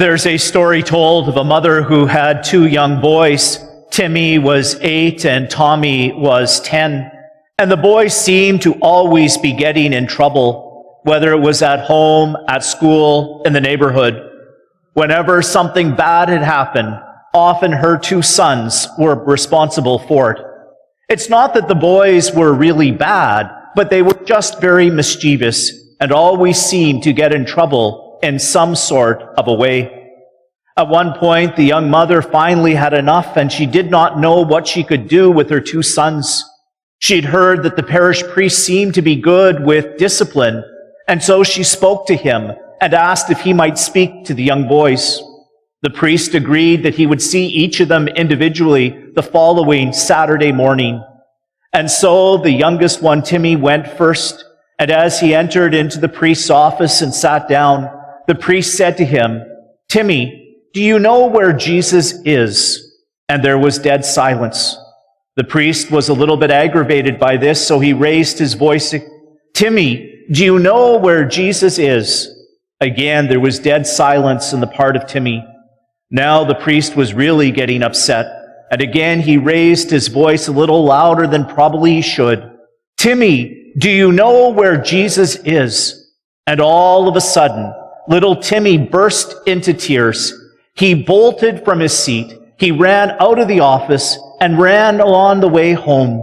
There's a story told of a mother who had two young boys. Timmy was 8 and Tommy was 10. And the boys seemed to always be getting in trouble, whether it was at home, at school, in the neighborhood. Whenever something bad had happened, often her two sons were responsible for it. It's not that the boys were really bad, but they were just very mischievous and always seemed to get in trouble in some sort of a way. At one point, the young mother finally had enough, and she did not know what she could do with her two sons. She'd heard that the parish priest seemed to be good with discipline, and so she spoke to him and asked if he might speak to the young boys. The priest agreed that he would see each of them individually the following Saturday morning. And so the youngest one, Timmy, went first, and as he entered into the priest's office and sat down, the priest said to him, "Timmy, do you know where Jesus is?" And there was dead silence. The priest was a little bit aggravated by this, so he raised his voice, "Timmy, do you know where Jesus is?" Again, there was dead silence on the part of Timmy. Now the priest was really getting upset, and again he raised his voice a little louder than probably he should. "Timmy, do you know where Jesus is?" And all of a sudden, little Timmy burst into tears. He bolted from his seat. He ran out of the office and ran on the way home.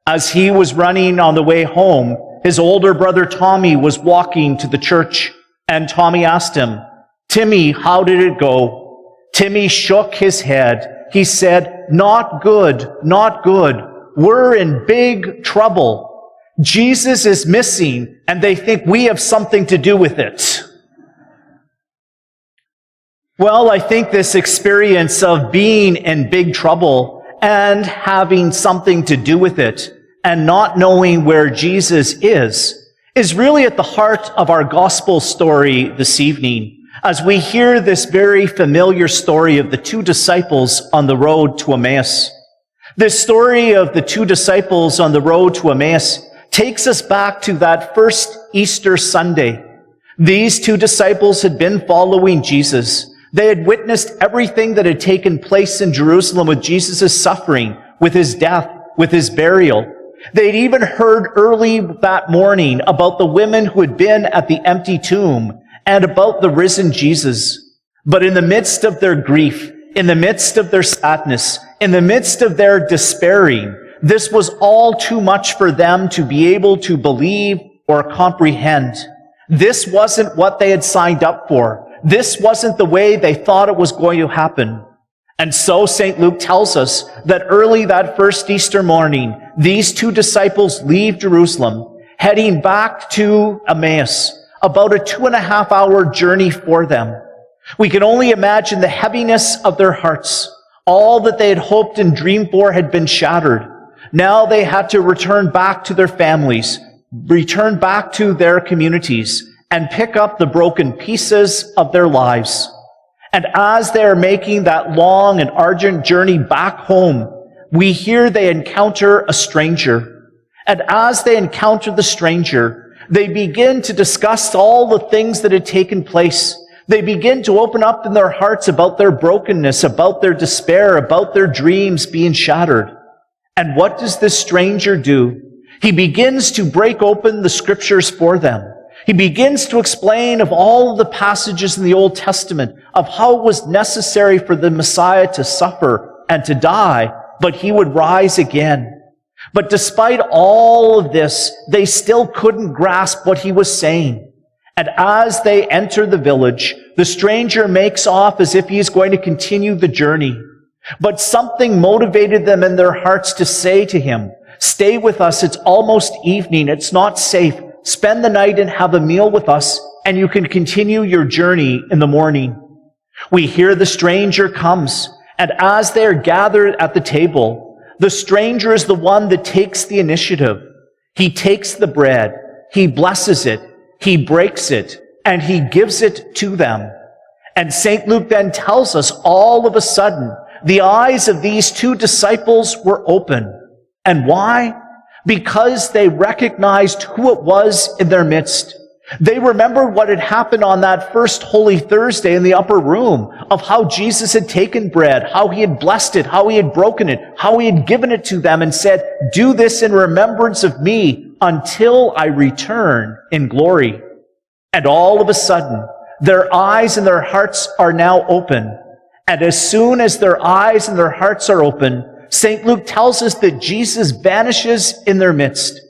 As he was running on the way home, his older brother Tommy was walking to the church, and Tommy asked him, "Timmy, how did it go?" Timmy shook his head. He said, "Not good, not good. We're in big trouble. Jesus is missing, and they think we have something to do with it." Well, I think this experience of being in big trouble and having something to do with it and not knowing where Jesus is really at the heart of our gospel story this evening, as we hear this very familiar story of the two disciples on the road to Emmaus. This story of the two disciples on the road to Emmaus takes us back to that first Easter Sunday. These two disciples had been following Jesus. They had witnessed everything that had taken place in Jerusalem with Jesus' suffering, with his death, with his burial. They'd even heard early that morning about the women who had been at the empty tomb and about the risen Jesus. But in the midst of their grief, in the midst of their sadness, in the midst of their despairing, this was all too much for them to be able to believe or comprehend. This wasn't what they had signed up for. This wasn't the way they thought it was going to happen. And so St. Luke tells us that early that first Easter morning, these two disciples leave Jerusalem, heading back to Emmaus, about a 2.5-hour journey for them. We can only imagine the heaviness of their hearts. All that they had hoped and dreamed for had been shattered. Now they had to return back to their families, return back to their communities, and pick up the broken pieces of their lives. And as they are making that long and arduous journey back home, we hear they encounter a stranger. And as they encounter the stranger, they begin to discuss all the things that had taken place. They begin to open up in their hearts about their brokenness, about their despair, about their dreams being shattered. And what does this stranger do? He begins to break open the scriptures for them. He begins to explain of all of the passages in the Old Testament of how it was necessary for the Messiah to suffer and to die, but he would rise again. But despite all of this, they still couldn't grasp what he was saying. And as they enter the village, the stranger makes off as if he is going to continue the journey. But something motivated them in their hearts to say to him, "Stay with us. It's almost evening. It's not safe. Spend the night and have a meal with us, and you can continue your journey in the morning." We hear the stranger comes, and as they are gathered at the table, the stranger is the one that takes the initiative. He takes the bread, he blesses it, he breaks it, and he gives it to them. And St. Luke then tells us all of a sudden, the eyes of these two disciples were open. And why? Because they recognized who it was in their midst. They remembered what had happened on that first Holy Thursday in the upper room, of how Jesus had taken bread, how he had blessed it, how he had broken it, how he had given it to them and said, "Do this in remembrance of me until I return in glory." And all of a sudden, their eyes and their hearts are now open. And as soon as their eyes and their hearts are open, St. Luke tells us that Jesus vanishes in their midst.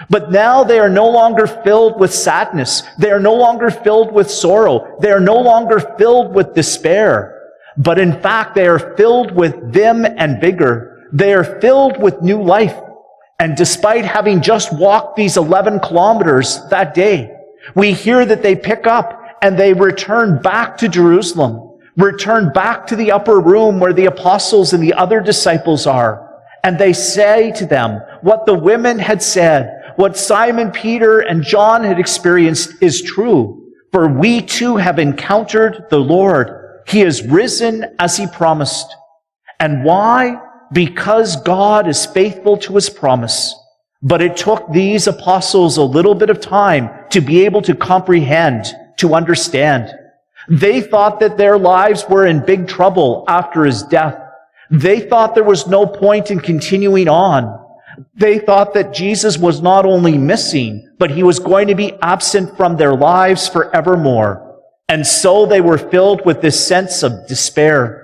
But now they are no longer filled with sadness. They are no longer filled with sorrow. They are no longer filled with despair. But in fact, they are filled with vim and vigor. They are filled with new life. And despite having just walked these 11 kilometers that day, we hear that they pick up and they return back to Jerusalem, return back to the upper room where the apostles and the other disciples are. And they say to them what the women had said, what Simon Peter and John had experienced is true. For we too have encountered the Lord. He is risen as he promised. And why? Because God is faithful to his promise. But it took these apostles a little bit of time to be able to comprehend, to understand. They thought that their lives were in big trouble after his death. They thought there was no point in continuing on. They thought that Jesus was not only missing, but he was going to be absent from their lives forevermore. And so they were filled with this sense of despair.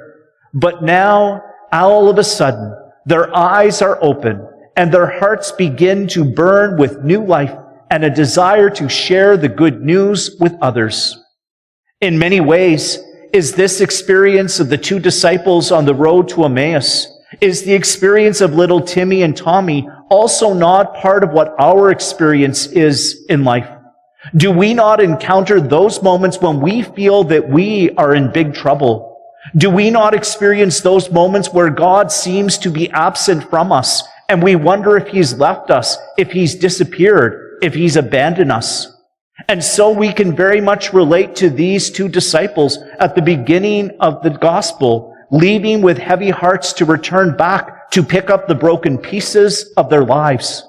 But now, all of a sudden, their eyes are open and their hearts begin to burn with new life and a desire to share the good news with others. In many ways, is this experience of the two disciples on the road to Emmaus, is the experience of little Timmy and Tommy also not part of what our experience is in life? Do we not encounter those moments when we feel that we are in big trouble? Do we not experience those moments where God seems to be absent from us and we wonder if he's left us, if he's disappeared, if he's abandoned us? And so we can very much relate to these two disciples at the beginning of the gospel, leaving with heavy hearts to return back to pick up the broken pieces of their lives.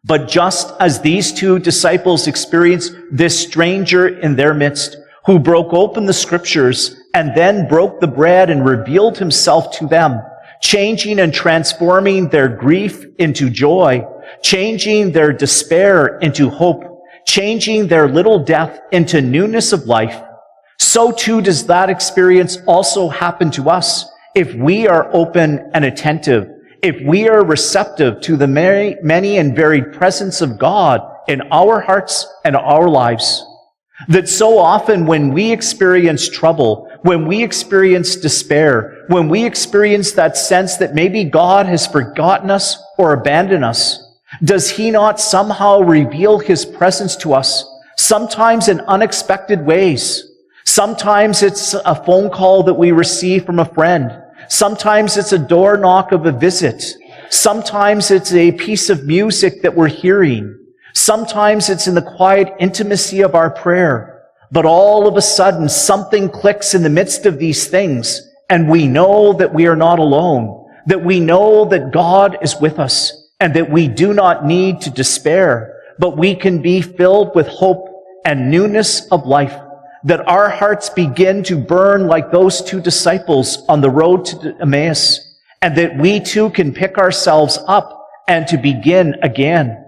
But just as these two disciples experienced this stranger in their midst, who broke open the scriptures and then broke the bread and revealed himself to them, changing and transforming their grief into joy, changing their despair into hope, changing their little death into newness of life, so too does that experience also happen to us if we are open and attentive, if we are receptive to the many and varied presence of God in our hearts and our lives. That so often when we experience trouble, when we experience despair, when we experience that sense that maybe God has forgotten us or abandoned us, does he not somehow reveal his presence to us, sometimes in unexpected ways? Sometimes it's a phone call that we receive from a friend. Sometimes it's a door knock of a visit. Sometimes it's a piece of music that we're hearing. Sometimes it's in the quiet intimacy of our prayer. But all of a sudden, something clicks in the midst of these things, and we know that we are not alone, that we know that God is with us, and that we do not need to despair, but we can be filled with hope and newness of life, that our hearts begin to burn like those two disciples on the road to Emmaus, and that we too can pick ourselves up and to begin again.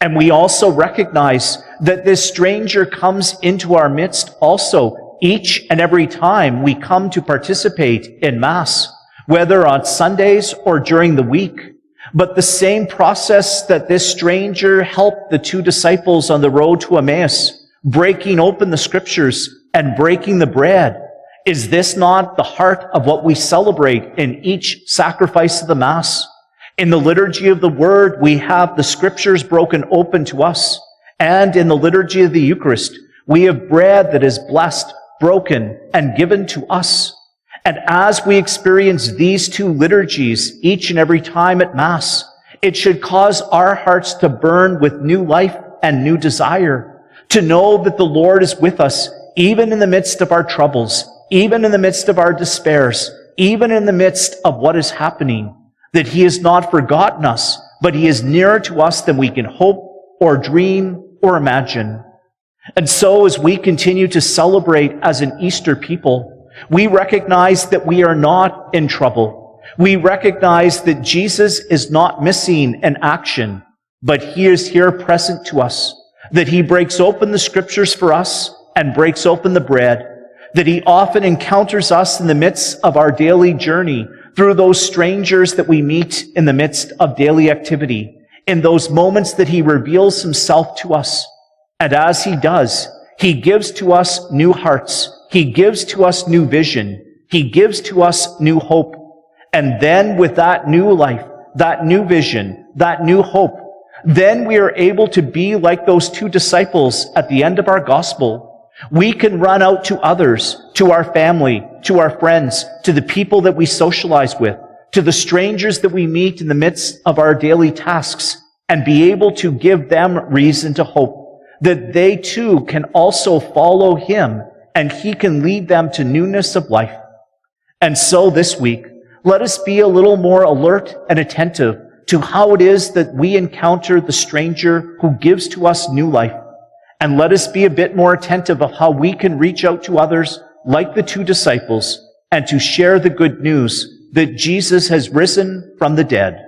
And we also recognize that this stranger comes into our midst also each and every time we come to participate in Mass, whether on Sundays or during the week. But the same process that this stranger helped the two disciples on the road to Emmaus, breaking open the scriptures and breaking the bread, is this not the heart of what we celebrate in each sacrifice of the Mass? In the liturgy of the Word, we have the scriptures broken open to us. And in the liturgy of the Eucharist, we have bread that is blessed, broken, and given to us. And as we experience these two liturgies each and every time at Mass, it should cause our hearts to burn with new life and new desire, to know that the Lord is with us, even in the midst of our troubles, even in the midst of our despairs, even in the midst of what is happening, that he has not forgotten us, but he is nearer to us than we can hope or dream or imagine. And so as we continue to celebrate as an Easter people, we recognize that we are not in trouble. We recognize that Jesus is not missing in action, but he is here present to us, that he breaks open the scriptures for us and breaks open the bread, that he often encounters us in the midst of our daily journey through those strangers that we meet in the midst of daily activity, in those moments that he reveals himself to us. And as he does, he gives to us new hearts. He gives to us new vision. He gives to us new hope. And then with that new life, that new vision, that new hope, then we are able to be like those two disciples at the end of our gospel. We can run out to others, to our family, to our friends, to the people that we socialize with, to the strangers that we meet in the midst of our daily tasks, and be able to give them reason to hope that they too can also follow him and he can lead them to newness of life. And so this week, let us be a little more alert and attentive to how it is that we encounter the stranger who gives to us new life. And let us be a bit more attentive of how we can reach out to others like the two disciples and to share the good news that Jesus has risen from the dead.